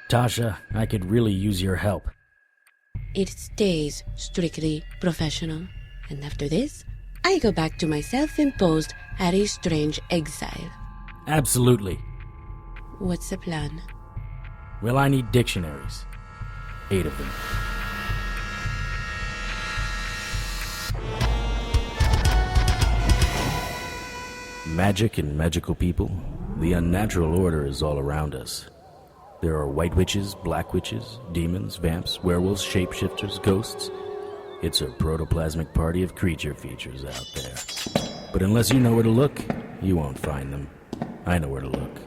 Tasha, I could really use your help. It stays strictly professional. And after this, I go back to my self-imposed Harry Strange exile. Absolutely. What's the plan? Well, I need dictionaries. 8 of them. Magic and magical people. The unnatural order is all around us. There are white witches, black witches, demons, vamps, werewolves, shapeshifters, ghosts. It's a protoplasmic party of creature features out there. But unless you know where to look, you won't find them. I know where to look.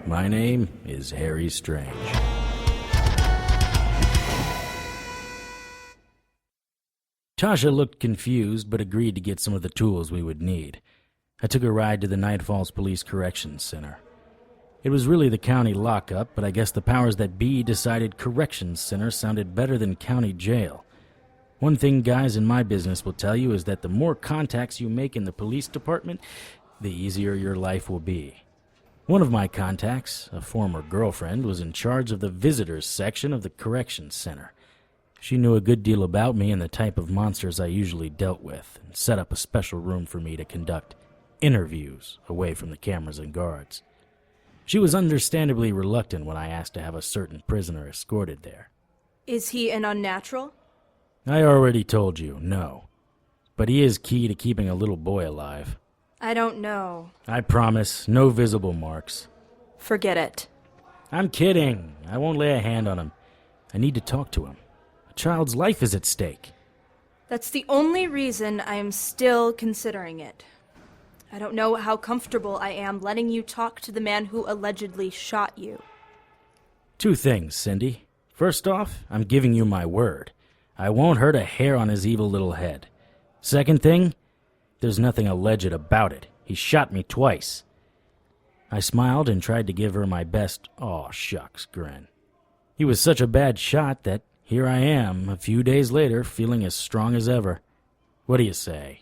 My name is Harry Strange. Tasha looked confused, but agreed to get some of the tools we would need. I took a ride to the Night Falls Police Corrections Center. It was really the county lockup, but I guess the powers that be decided corrections center sounded better than county jail. One thing guys in my business will tell you is that the more contacts you make in the police department, the easier your life will be. One of my contacts, a former girlfriend, was in charge of the visitors section of the corrections center. She knew a good deal about me and the type of monsters I usually dealt with, and set up a special room for me to conduct interviews away from the cameras and guards. She was understandably reluctant when I asked to have a certain prisoner escorted there. Is he an unnatural? I already told you, no. But he is key to keeping a little boy alive. I don't know. I promise, no visible marks. Forget it. I'm kidding. I won't lay a hand on him. I need to talk to him. A child's life is at stake. That's the only reason I am still considering it. I don't know how comfortable I am letting you talk to the man who allegedly shot you. 2 things, Cindy. First off, I'm giving you my word. I won't hurt a hair on his evil little head. Second thing, there's nothing alleged about it. He shot me twice. I smiled and tried to give her my best "aw shucks" grin. He was such a bad shot that here I am, a few days later, feeling as strong as ever. What do you say?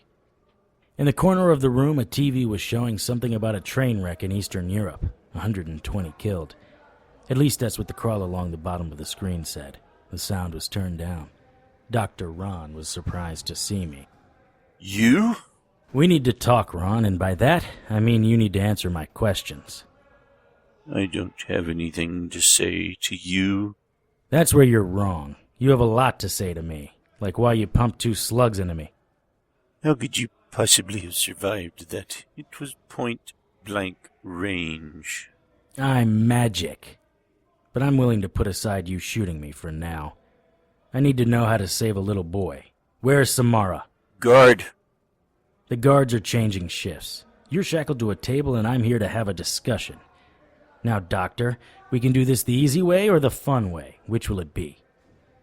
In the corner of the room, a TV was showing something about a train wreck in Eastern Europe. 120 killed. At least that's what the crawl along the bottom of the screen said. The sound was turned down. Dr. Ron was surprised to see me. You? We need to talk, Ron, and by that, I mean you need to answer my questions. I don't have anything to say to you. That's where you're wrong. You have a lot to say to me, like why you pumped 2 slugs into me. How could you possibly have survived that? It was point-blank range. I'm magic. But I'm willing to put aside you shooting me for now. I need to know how to save a little boy. Where's Samara? Guard! The guards are changing shifts. You're shackled to a table and I'm here to have a discussion. Now, Doctor, we can do this the easy way or the fun way. Which will it be?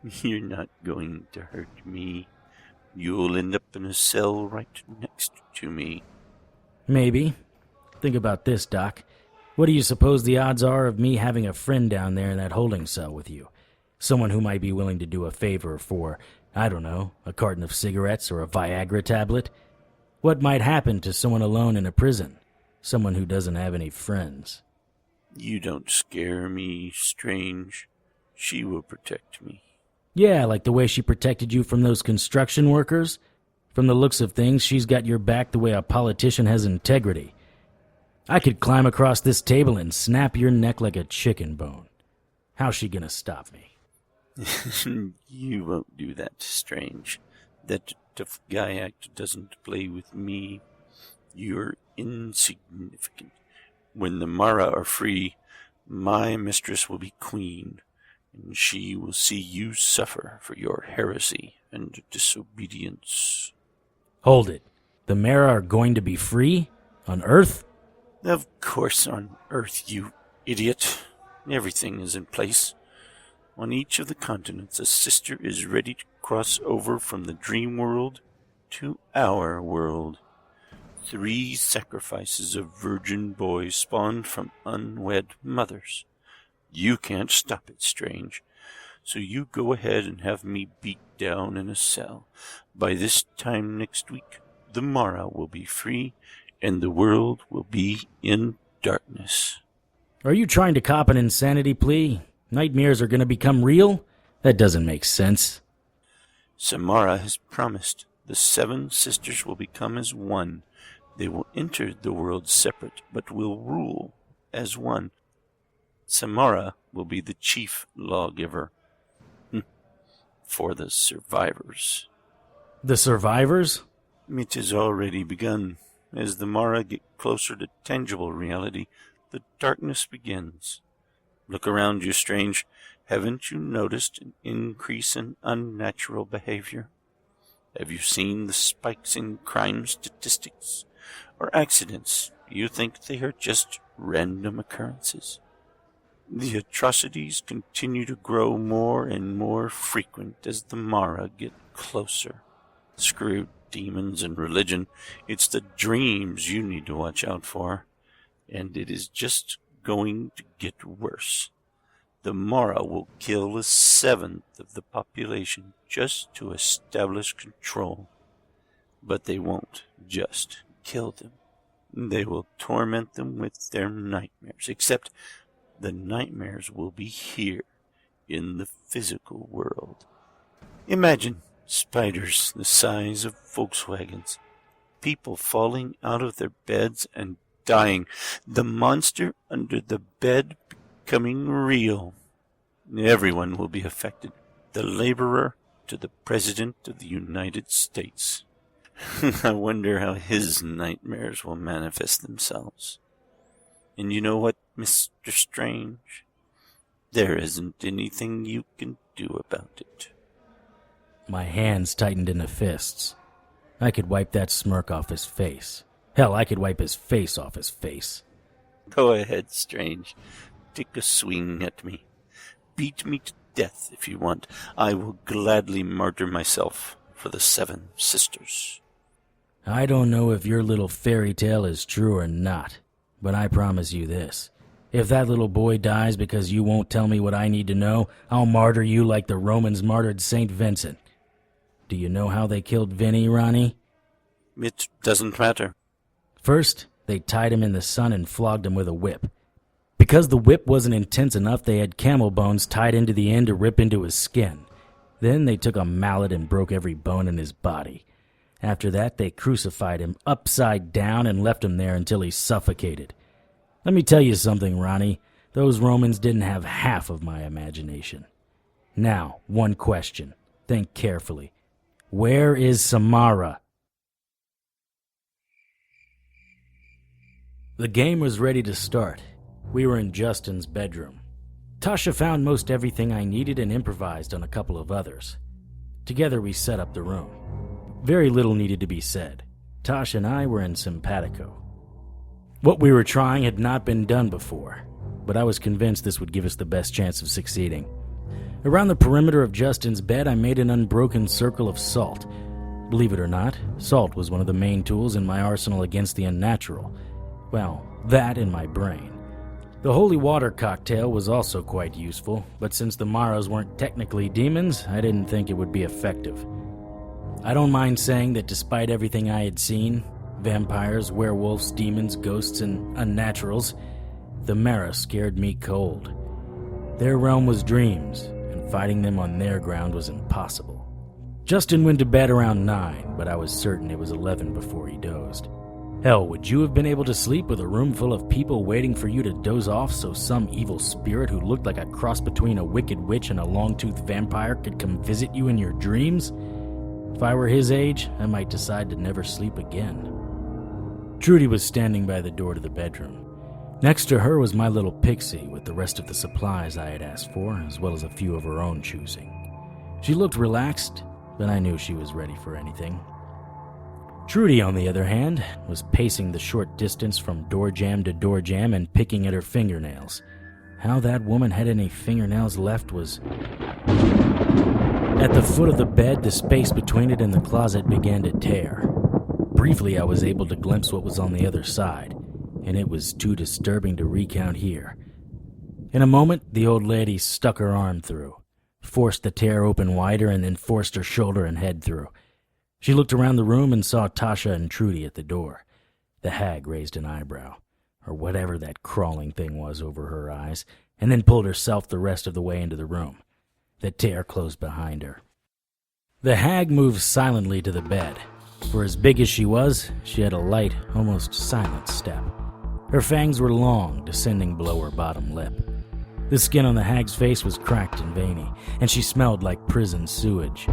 You're not going to hurt me. You'll end up in a cell right next to me. Maybe. Think about this, Doc. What do you suppose the odds are of me having a friend down there in that holding cell with you? Someone who might be willing to do a favor for, I don't know, a carton of cigarettes or a Viagra tablet? What might happen to someone alone in a prison? Someone who doesn't have any friends. You don't scare me, Strange. She will protect me. Yeah, like the way she protected you from those construction workers? From the looks of things, she's got your back the way a politician has integrity. I could climb across this table and snap your neck like a chicken bone. How's she gonna stop me? You won't do that, Strange. That tough guy act doesn't play with me. You're insignificant. When the Mara are free, my mistress will be queen, and she will see you suffer for your heresy and disobedience. Hold it. The Mara are going to be free? On Earth? Of course on Earth, you idiot. Everything is in place. On each of the continents, a sister is ready to cross over from the dream world to our world. 3 sacrifices of virgin boys spawned from unwed mothers. You can't stop it, Strange. So you go ahead and have me beat down in a cell. By this time next week, the Mara will be free, and the world will be in darkness. Are you trying to cop an insanity plea? Nightmares are going to become real? That doesn't make sense. Samara has promised the 7 sisters will become as one. They will enter the world separate, but will rule as one. Samara will be the chief lawgiver for the survivors. The survivors? It has already begun. As the Mara get closer to tangible reality, the darkness begins. Look around you, Strange. Haven't you noticed an increase in unnatural behavior? Have you seen the spikes in crime statistics or accidents? You think they are just random occurrences? The atrocities continue to grow more and more frequent as the Mara get closer. Screw demons and religion. It's the dreams you need to watch out for. And it is just going to get worse. The Mara will kill 1/7 of the population just to establish control. But they won't just kill them. They will torment them with their nightmares, except the nightmares will be here in the physical world. Imagine spiders the size of Volkswagens, people falling out of their beds and dying, the monster under the bed becoming real. Everyone will be affected, the laborer to the President of the United States. I wonder how his nightmares will manifest themselves. And you know what, Mr. Strange? There isn't anything you can do about it. My hands tightened into fists. I could wipe that smirk off his face. Hell, I could wipe his face off his face. Go ahead, Strange. Take a swing at me. Beat me to death if you want. I will gladly martyr myself for the 7 sisters. I don't know if your little fairy tale is true or not, but I promise you this. If that little boy dies because you won't tell me what I need to know, I'll martyr you like the Romans martyred St. Vincent. Do you know how they killed Vinny, Ronnie? It doesn't matter. First, they tied him in the sun and flogged him with a whip. Because the whip wasn't intense enough, they had camel bones tied into the end to rip into his skin. Then they took a mallet and broke every bone in his body. After that, they crucified him upside down and left him there until he suffocated. Let me tell you something, Ronnie. Those Romans didn't have half of my imagination. Now, one question. Think carefully. Where is Samara? The game was ready to start. We were in Justin's bedroom. Tasha found most everything I needed and improvised on a couple of others. Together we set up the room. Very little needed to be said. Tasha and I were in simpatico. What we were trying had not been done before, but I was convinced this would give us the best chance of succeeding. Around the perimeter of Justin's bed, I made an unbroken circle of salt. Believe it or not, salt was one of the main tools in my arsenal against the unnatural. Well, that in my brain. The holy water cocktail was also quite useful, but since the Maras weren't technically demons, I didn't think it would be effective. I don't mind saying that despite everything I had seen, vampires, werewolves, demons, ghosts, and unnaturals, the Mara scared me cold. Their realm was dreams, and fighting them on their ground was impossible. Justin went to bed around 9, but I was certain it was 11 before he dozed. Hell, would you have been able to sleep with a room full of people waiting for you to doze off so some evil spirit who looked like a cross between a wicked witch and a long-toothed vampire could come visit you in your dreams? If I were his age, I might decide to never sleep again. Trudy was standing by the door to the bedroom. Next to her was my little pixie with the rest of the supplies I had asked for, as well as a few of her own choosing. She looked relaxed, but I knew she was ready for anything. Trudy, on the other hand, was pacing the short distance from door jamb to door jamb and picking at her fingernails. How that woman had any fingernails left was... At the foot of the bed, the space between it and the closet began to tear. Briefly, I was able to glimpse what was on the other side, and it was too disturbing to recount here. In a moment, the old lady stuck her arm through, forced the tear open wider, and then forced her shoulder and head through. She looked around the room and saw Tasha and Trudy at the door. The hag raised an eyebrow, or whatever that crawling thing was over her eyes, and then pulled herself the rest of the way into the room. The tear closed behind her. The hag moved silently to the bed. For as big as she was, she had a light, almost silent step. Her fangs were long, descending below her bottom lip. The skin on the hag's face was cracked and veiny, and she smelled like prison sewage.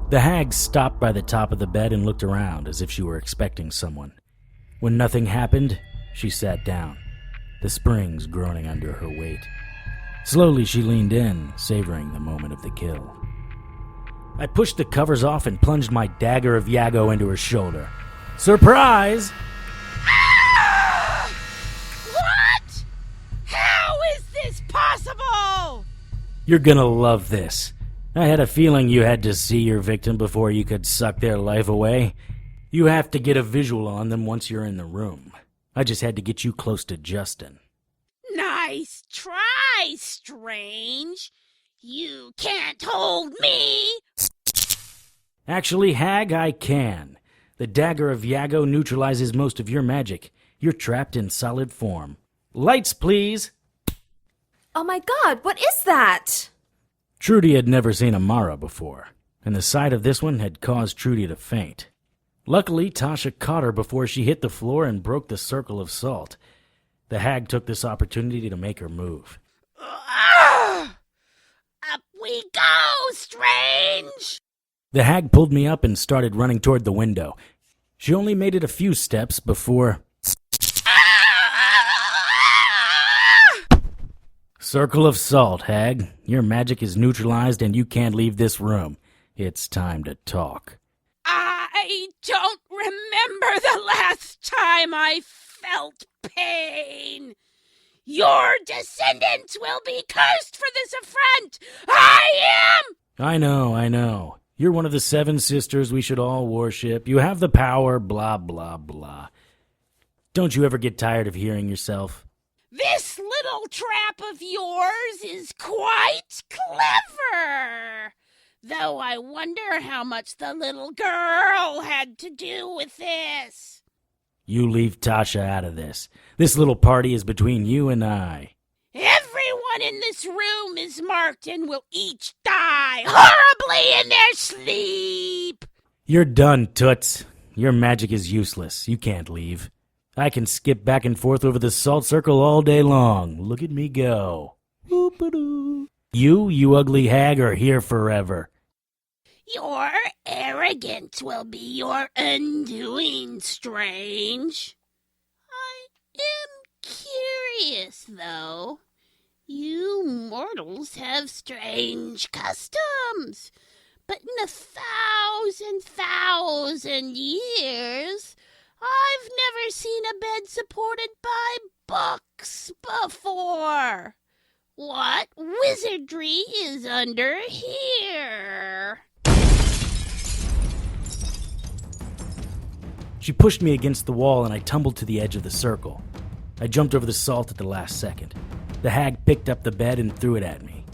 The hag stopped by the top of the bed and looked around as if she were expecting someone. When nothing happened, she sat down, the springs groaning under her weight. Slowly she leaned in, savoring the moment of the kill. I pushed the covers off and plunged my dagger of Yago into her shoulder. Surprise! Ah! What? How is this possible? You're gonna love this. I had a feeling you had to see your victim before you could suck their life away. You have to get a visual on them once you're in the room. I just had to get you close to Justin. Nice try, Strange. You can't hold me. Actually, hag, I can. The dagger of Yago neutralizes most of your magic. You're trapped in solid form. Lights, please! Oh my god, what is that? Trudy had never seen a Mara before, and the sight of this one had caused Trudy to faint. Luckily, Tasha caught her before she hit the floor and broke the circle of salt. The hag took this opportunity to make her move. Up we go, Strange! The hag pulled me up and started running toward the window. She only made it a few steps before... Circle of salt, hag. Your magic is neutralized and you can't leave this room. It's time to talk. I don't remember the last time I felt pain. Your descendants will be cursed for this affront. I am! I know. You're one of the 7 sisters we should all worship. You have the power, blah, blah, blah. Don't you ever get tired of hearing yourself? This little trap of yours is quite clever. Though I wonder how much the little girl had to do with this. You leave Tasha out of this. This little party is between you and I. Everyone in this room is marked and will each die horribly in their sleep. You're done, Toots. Your magic is useless. You can't leave. I can skip back and forth over the salt circle all day long. Look at me go. Boop-a-doo. You ugly hag, are here forever. Your arrogance will be your undoing, Strange. I am curious, though. You mortals have strange customs, but in 1,000 years, I've never seen a bed supported by books before. What wizardry is under here? She pushed me against the wall and I tumbled to the edge of the circle. I jumped over the salt at the last second. The hag picked up the bed and threw it at me.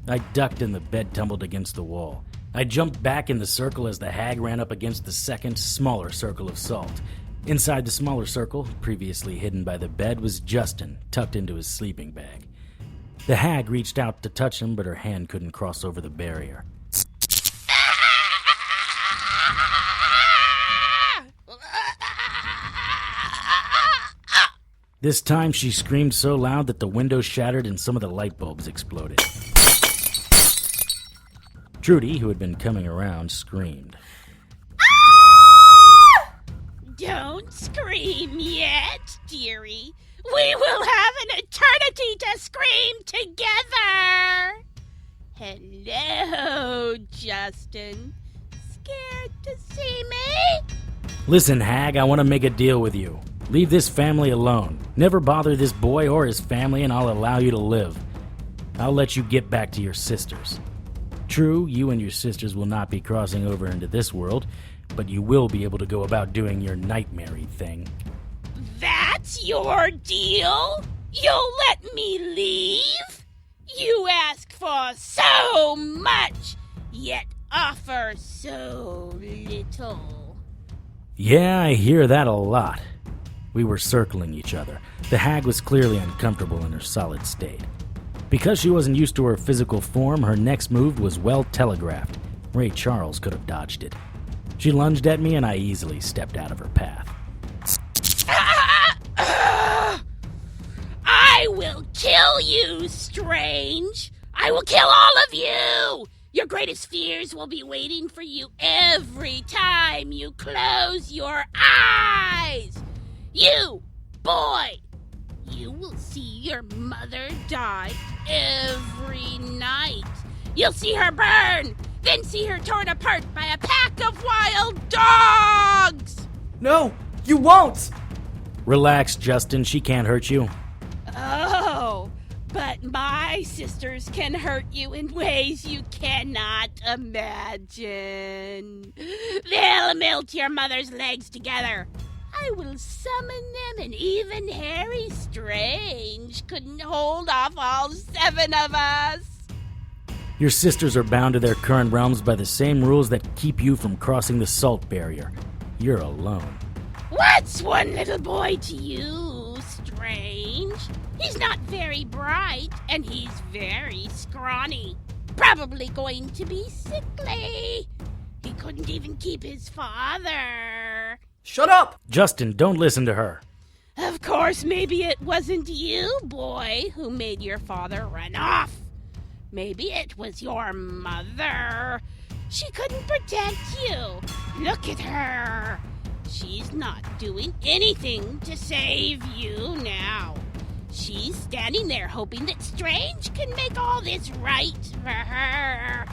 I ducked and the bed tumbled against the wall. I jumped back in the circle as the hag ran up against the second, smaller circle of salt. Inside the smaller circle, previously hidden by the bed, was Justin, tucked into his sleeping bag. The hag reached out to touch him, but her hand couldn't cross over the barrier. This time she screamed so loud that the window shattered and some of the light bulbs exploded. Trudy, who had been coming around, screamed. Don't scream yet, dearie. We will have an eternity to scream together. Hello, Justin. Scared to see me? Listen, hag, I want to make a deal with you. Leave this family alone. Never bother this boy or his family, and I'll allow you to live. I'll let you get back to your sisters. True, you and your sisters will not be crossing over into this world, but you will be able to go about doing your nightmare-y thing. That's your deal? You'll let me leave? You ask for so much, yet offer so little. Yeah, I hear that a lot. We were circling each other. The hag was clearly uncomfortable in her solid state. Because she wasn't used to her physical form, her next move was well telegraphed. Ray Charles could have dodged it. She lunged at me and I easily stepped out of her path. I will kill you, Strange. I will kill all of you. Your greatest fears will be waiting for you every time you close your eyes. You, boy, you will see your mother die every night. You'll see her burn, then see her torn apart by a pack of wild dogs. No, you won't! Relax, Justin. She can't hurt you. Oh, but my sisters can hurt you in ways you cannot imagine. They'll melt your mother's legs together. I will summon them, and even Harry Strange couldn't hold off all 7 of us. Your sisters are bound to their current realms by the same rules that keep you from crossing the salt barrier. You're alone. What's one little boy to you, Strange? He's not very bright, and he's very scrawny. Probably going to be sickly. He couldn't even keep his father. Shut up! Justin, don't listen to her. Of course, maybe it wasn't you, boy, who made your father run off. Maybe it was your mother. She couldn't protect you. Look at her. She's not doing anything to save you now. She's standing there hoping that Strange can make all this right for her.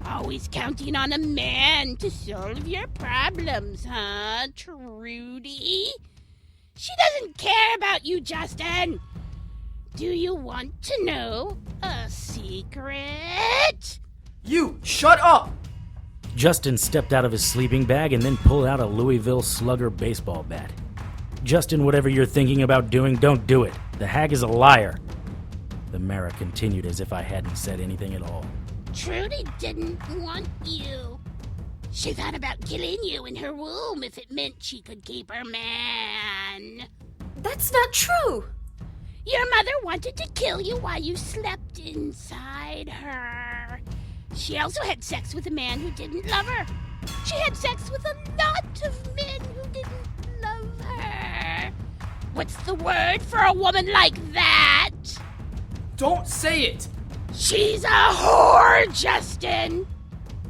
Always counting on a man to solve your problems, huh, Trudy? She doesn't care about you, Justin. Do you want to know a secret? You, shut up! Justin stepped out of his sleeping bag and then pulled out a Louisville Slugger baseball bat. Justin, whatever you're thinking about doing, don't do it. The hag is a liar. The Mara continued as if I hadn't said anything at all. Trudy didn't want you. She thought about killing you in her womb if it meant she could keep her man. That's not true. Your mother wanted to kill you while you slept inside her. She also had sex with a man who didn't love her. She had sex with a lot of men who didn't love her. What's the word for a woman like that? Don't say it! She's a whore, Justin.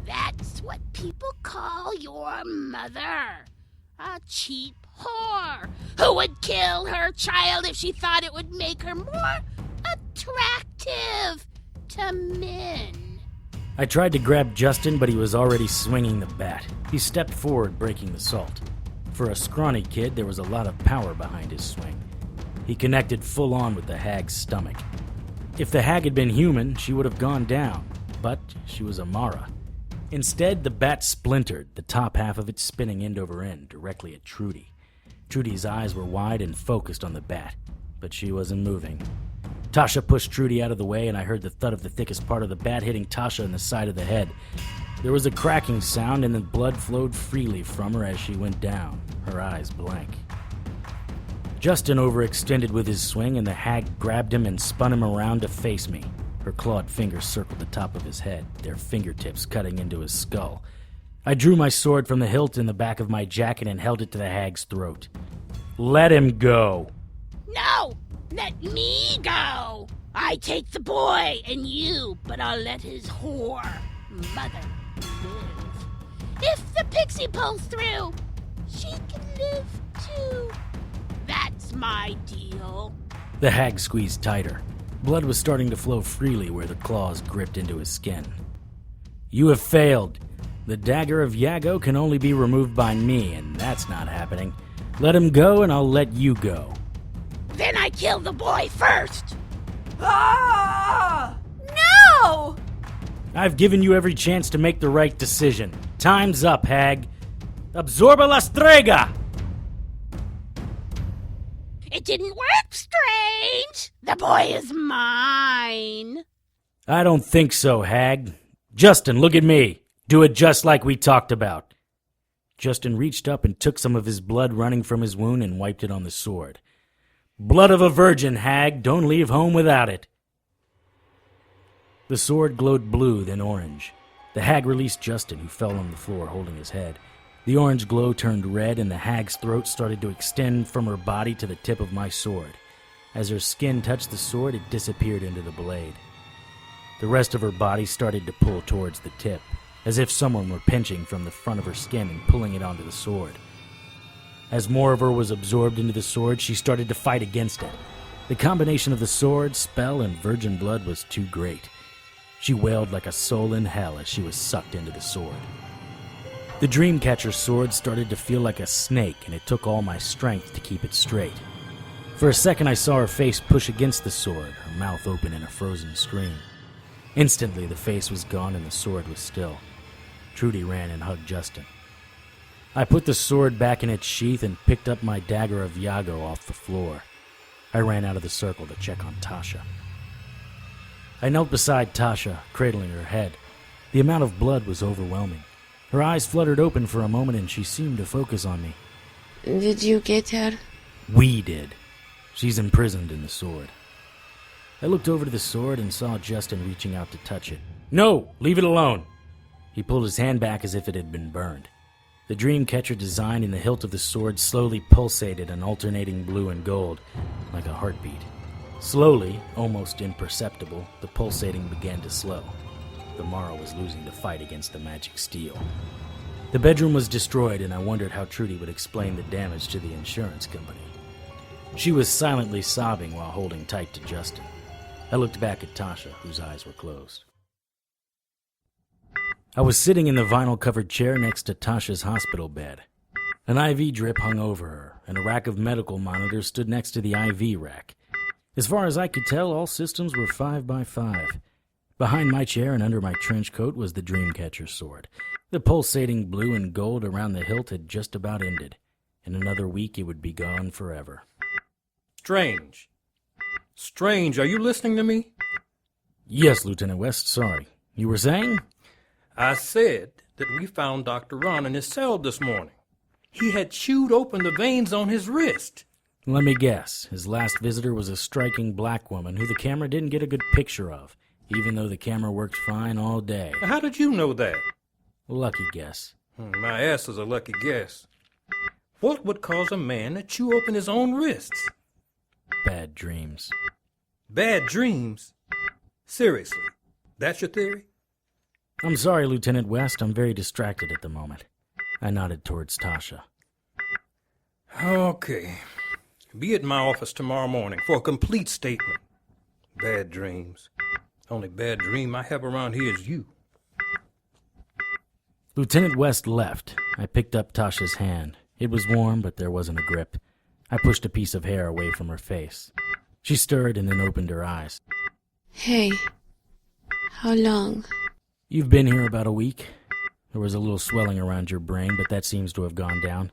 That's what people call your mother. A cheap whore who would kill her child if she thought it would make her more attractive to men. I tried to grab Justin, but he was already swinging the bat. He stepped forward, breaking the salt. For a scrawny kid, there was a lot of power behind his swing. He connected full on with the hag's stomach. If the hag had been human, she would have gone down, but she was a Mara. Instead, the bat splintered, the top half of it spinning end over end, directly at Trudy. Trudy's eyes were wide and focused on the bat, but she wasn't moving. Tasha pushed Trudy out of the way, and I heard the thud of the thickest part of the bat hitting Tasha in the side of the head. There was a cracking sound, and the blood flowed freely from her as she went down, her eyes blank. Justin overextended with his swing, and the hag grabbed him and spun him around to face me. Her clawed fingers circled the top of his head, their fingertips cutting into his skull. I drew my sword from the hilt in the back of my jacket and held it to the hag's throat. Let him go. No! Let me go! I take the boy and you, but I'll let his whore mother live. If the pixie pulls through, she can live too. That's my deal. The hag squeezed tighter. Blood was starting to flow freely where the claws gripped into his skin. You have failed. The dagger of Yago can only be removed by me, and that's not happening. Let him go, and I'll let you go. Then I kill the boy first. Ah! No! I've given you every chance to make the right decision. Time's up, hag. Absorba la strega! It didn't work, Strange. The boy is mine. I don't think so, hag. Justin, look at me. Do it just like we talked about. Justin reached up and took some of his blood running from his wound and wiped it on the sword. Blood of a virgin, hag. Don't leave home without it. The sword glowed blue, then orange. The hag released Justin, who fell on the floor holding his head. The orange glow turned red, and the hag's throat started to extend from her body to the tip of my sword. As her skin touched the sword, it disappeared into the blade. The rest of her body started to pull towards the tip, as if someone were pinching from the front of her skin and pulling it onto the sword. As more of her was absorbed into the sword, she started to fight against it. The combination of the sword, spell, and virgin blood was too great. She wailed like a soul in hell as she was sucked into the sword. The Dreamcatcher's sword started to feel like a snake, and it took all my strength to keep it straight. For a second I saw her face push against the sword, her mouth open in a frozen scream. Instantly the face was gone and the sword was still. Trudy ran and hugged Justin. I put the sword back in its sheath and picked up my dagger of Iago off the floor. I ran out of the circle to check on Tasha. I knelt beside Tasha, cradling her head. The amount of blood was overwhelming. Her eyes fluttered open for a moment and she seemed to focus on me. Did you get her? We did. She's imprisoned in the sword. I looked over to the sword and saw Justin reaching out to touch it. No! Leave it alone! He pulled his hand back as if it had been burned. The Dreamcatcher design in the hilt of the sword slowly pulsated an alternating blue and gold, like a heartbeat. Slowly, almost imperceptible, the pulsating began to slow. The Mara was losing the fight against the magic steel. The bedroom was destroyed, and I wondered how Trudy would explain the damage to the insurance company. She was silently sobbing while holding tight to Justin. I looked back at Tasha, whose eyes were closed. I was sitting in the vinyl-covered chair next to Tasha's hospital bed. An IV drip hung over her, and a rack of medical monitors stood next to the IV rack. As far as I could tell, all systems were 5 by 5. Behind my chair and under my trench coat was the Dreamcatcher's sword. The pulsating blue and gold around the hilt had just about ended. In another week, it would be gone forever. Strange. Strange, are you listening to me? Yes, Lieutenant West, sorry. You were saying? I said that we found Dr. Ron in his cell this morning. He had chewed open the veins on his wrist. Let me guess. His last visitor was a striking black woman who the camera didn't get a good picture of, even though the camera worked fine all day. How did you know that? Lucky guess. My ass is a lucky guess. What would cause a man to chew open his own wrists? Bad dreams. Bad dreams? Seriously, that's your theory? I'm sorry, Lieutenant West. I'm very distracted at the moment. I nodded towards Tasha. Okay. Be at my office tomorrow morning for a complete statement. Bad dreams. Only bad dream I have around here is you. Lieutenant West left. I picked up Tasha's hand. It was warm, but there wasn't a grip. I pushed a piece of hair away from her face. She stirred and then opened her eyes. Hey, how long? You've been here about a week. There was a little swelling around your brain, but that seems to have gone down.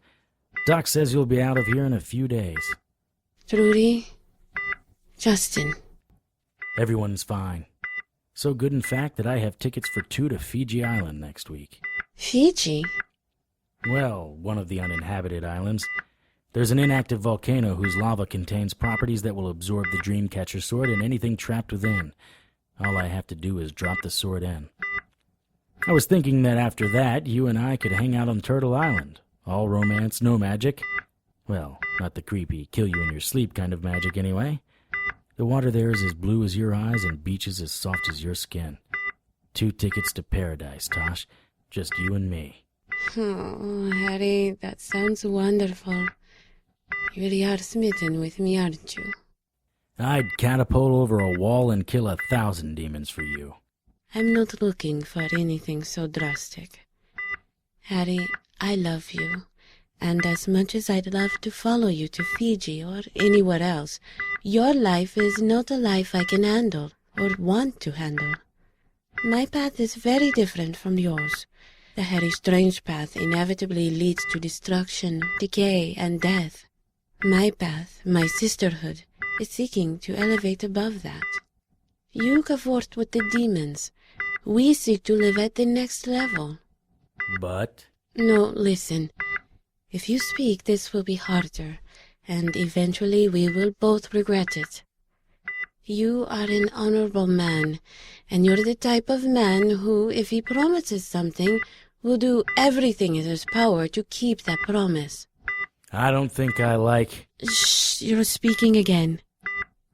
Doc says you'll be out of here in a few days. Trudy? Justin? Everyone's fine. So good, in fact, that I have tickets for 2 to Fiji Island next week. Fiji? Well, one of the uninhabited islands. There's an inactive volcano whose lava contains properties that will absorb the Dreamcatcher sword and anything trapped within. All I have to do is drop the sword in. I was thinking that after that, you and I could hang out on Turtle Island. All romance, no magic. Well, not the creepy, kill you in your sleep kind of magic anyway. The water there is as blue as your eyes and beaches as soft as your skin. 2 tickets to paradise, Tosh. Just you and me. Oh, Harry, that sounds wonderful. You really are smitten with me, aren't you? I'd catapult over a wall and kill 1,000 demons for you. I'm not looking for anything so drastic. Harry, I love you. And as much as I'd love to follow you to Fiji or anywhere else, your life is not a life I can handle or want to handle. My path is very different from yours. The Harry Strange path inevitably leads to destruction, decay, and death. My path, my sisterhood, is seeking to elevate above that. You cavort with the demons. We seek to live at the next level. But? No, listen. If you speak, this will be harder, and eventually we will both regret it. You are an honorable man, and you're the type of man who, if he promises something, will do everything in his power to keep that promise. I don't think I like... Shh, you're speaking again.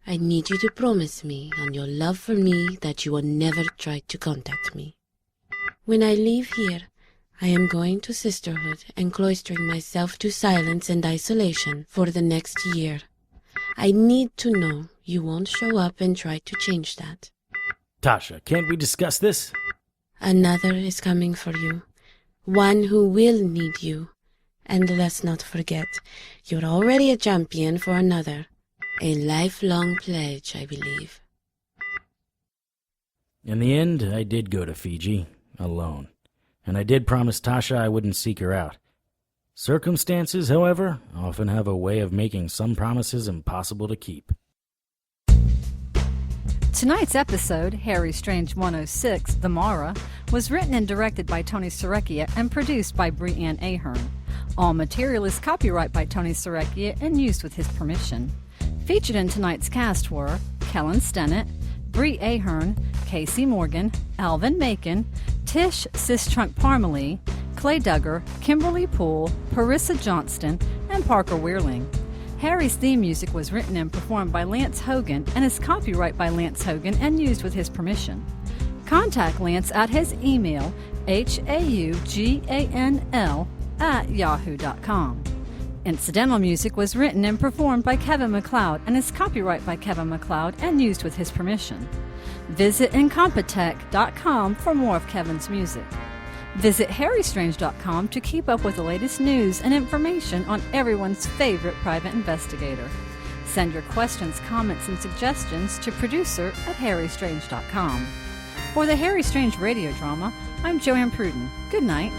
I need you to promise me, on your love for me, that you will never try to contact me. When I leave here, I am going to sisterhood and cloistering myself to silence and isolation for the next year. I need to know you won't show up and try to change that. Tasha, can't we discuss this? Another is coming for you. One who will need you. And let's not forget, you're already a champion for another. A lifelong pledge, I believe. In the end, I did go to Fiji, alone. And I did promise Tasha I wouldn't seek her out. Circumstances, however, often have a way of making some promises impossible to keep. Tonight's episode, Harry Strange 106, The Mara, was written and directed by Tony Serecchia and produced by Brianne Ahern. All material is copyright by Tony Serecchia and used with his permission. Featured in tonight's cast were Kellen Stennett, Bree Ahern, Casey Morgan, Alvin Macon, Tish Sistrunk Parmalee, Clay Duggar, Kimberly Poole, Parissa Johnston, and Parker Weirling. Harry's theme music was written and performed by Lance Hogan and is copyright by Lance Hogan and used with his permission. Contact Lance at his email, hauganl@yahoo.com. Incidental music was written and performed by Kevin MacLeod and is copyright by Kevin MacLeod and used with his permission. Visit Incompetech.com for more of Kevin's music. Visit HarryStrange.com to keep up with the latest news and information on everyone's favorite private investigator. Send your questions, comments, and suggestions to producer@HarryStrange.com. For the Harry Strange radio drama, I'm Joanne Pruden. Good night.